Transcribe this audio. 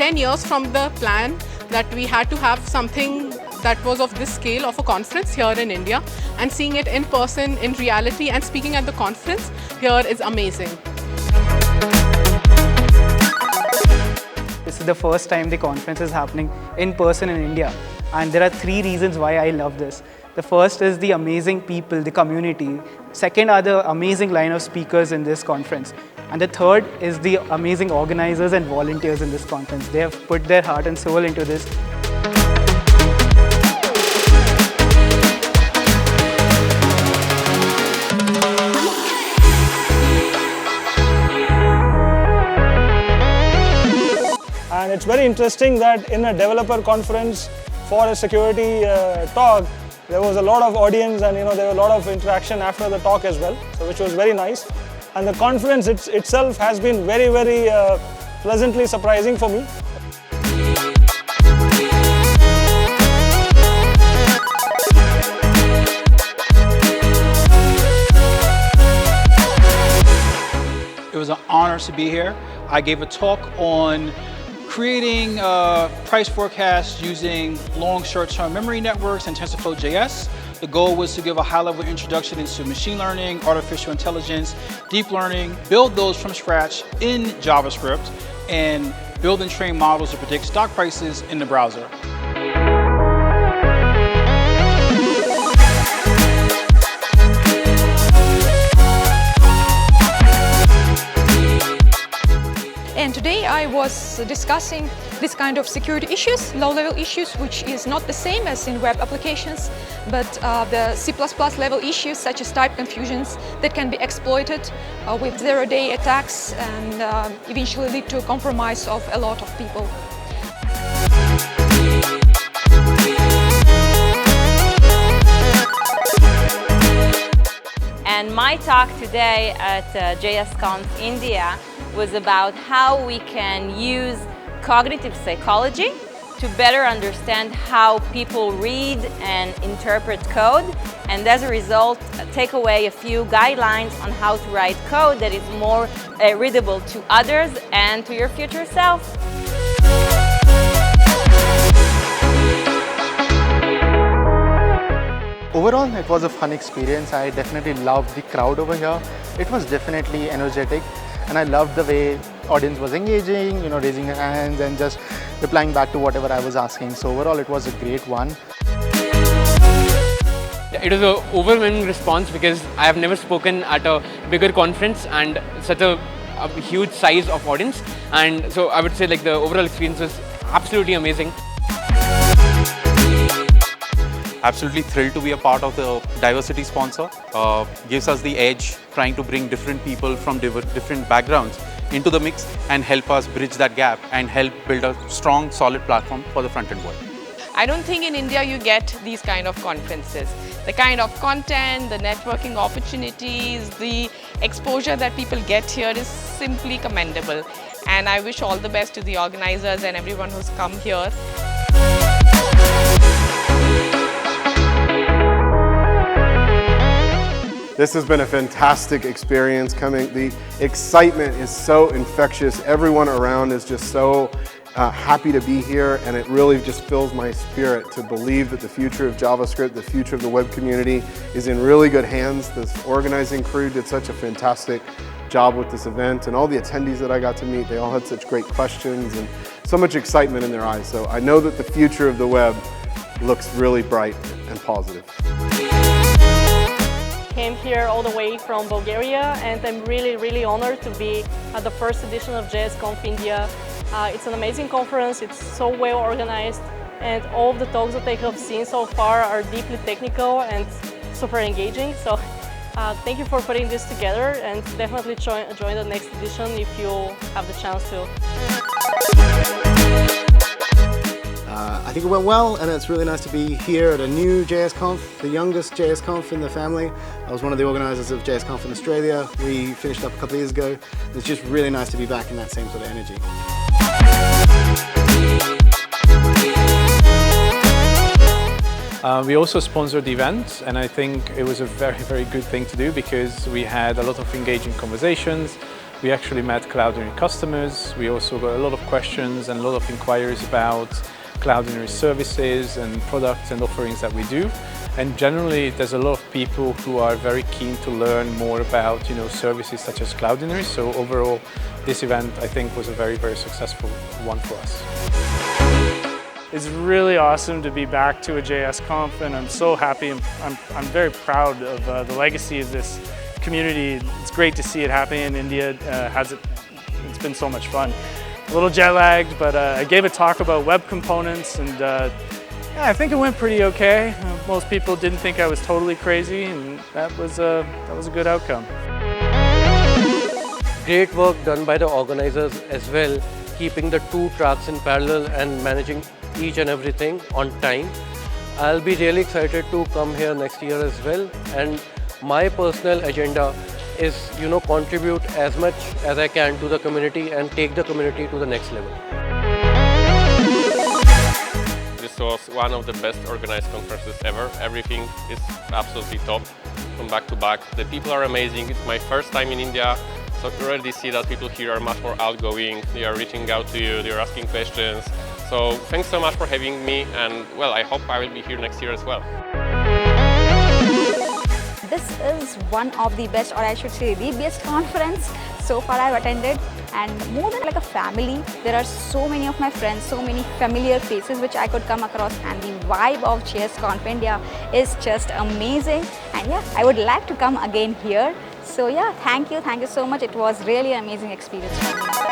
10 years from the plan that we had to have something that was of this scale of a conference here in India, and seeing it in person, in reality, and speaking at the conference here is amazing. This is the first time the conference is happening in person in India, and there are 3 reasons why I love this. The first is the amazing people, the community. Second are the amazing line of speakers in this conference. And the third is the amazing organizers and volunteers in this conference. They have put their heart and soul into this. And it's very interesting that in a developer conference for a security talk, there was a lot of audience, and there was a lot of interaction after the talk as well, so which was very nice. And the conference itself has been very, very pleasantly surprising for me. It was an honor to be here. I gave a talk on creating price forecasts using long short-term memory networks and TensorFlow.js. The goal was to give a high-level introduction into machine learning, artificial intelligence, deep learning, build those from scratch in JavaScript, and build and train models to predict stock prices in the browser. And today I was discussing this kind of security issues, low-level issues, which is not the same as in web applications, but the C++ level issues such as type confusions that can be exploited with zero-day attacks and eventually lead to a compromise of a lot of people. And my talk today at JSConf India was about how we can use cognitive psychology to better understand how people read and interpret code, and as a result take away a few guidelines on how to write code that is more readable to others and to your future self. Overall, it was a fun experience. I definitely loved the crowd over here. It was definitely energetic, and I loved the way audience was engaging, raising their hands and just replying back to whatever I was asking. So overall, it was a great one. It was an overwhelming response because I have never spoken at a bigger conference and such a huge size of audience. And so I would say the overall experience was absolutely amazing. Absolutely thrilled to be a part of the diversity sponsor. Gives us the edge, trying to bring different people from different backgrounds into the mix and help us bridge that gap and help build a strong, solid platform for the front-end world. I don't think in India you get these kind of conferences. The kind of content, the networking opportunities, the exposure that people get here is simply commendable. And I wish all the best to the organizers and everyone who's come here. This has been a fantastic experience coming. The excitement is so infectious. Everyone around is just so happy to be here, and it really just fills my spirit to believe that the future of JavaScript, the future of the web community is in really good hands. This organizing crew did such a fantastic job with this event, and all the attendees that I got to meet, they all had such great questions and so much excitement in their eyes. So I know that the future of the web looks really bright and positive. Came here all the way from Bulgaria, and I'm really honored to be at the first edition of JSConf India. It's an amazing conference, it's so well organized, and all of the talks that I have seen so far are deeply technical and super engaging. So thank you for putting this together, and definitely join the next edition if you have the chance to. I think it went well, and it's really nice to be here at a new JSConf, the youngest JSConf in the family. I was one of the organisers of JSConf in Australia. We finished up a couple of years ago. It's just really nice to be back in that same sort of energy. We also sponsored the event, and I think it was a very good thing to do because we had a lot of engaging conversations. We actually met Cloudinary customers. We also got a lot of questions and a lot of inquiries about Cloudinary services and products and offerings that we do. And generally, there's a lot of people who are very keen to learn more about, services such as Cloudinary. So overall, this event, I think, was a very, very successful one for us. It's really awesome to be back to a JSConf, and I'm so happy. I'm very proud of the legacy of this community. It's great to see it happening in India. It's been so much fun. A little jet lagged, but I gave a talk about web components, and yeah, I think it went pretty okay. Most people didn't think I was totally crazy, and that was a good outcome. Great work done by the organizers as well, keeping the two tracks in parallel and managing each and everything on time. I'll be really excited to come here next year as well, and my personal agenda is contribute as much as I can to the community and take the community to the next level. This was one of the best organized conferences ever. Everything is absolutely top from back to back. The people are amazing. It's my first time in India, so you already see that people here are much more outgoing. They are reaching out to you, they are asking questions. So thanks so much for having me, and well, I hope I will be here next year as well. This is one of the best, or I should say the best conference so far I've attended, and more than like a family, there are so many of my friends, so many familiar faces which I could come across, and the vibe of JSConf India is just amazing. And yeah, I would like to come again here. So yeah, thank you so much. It was really an amazing experience for me.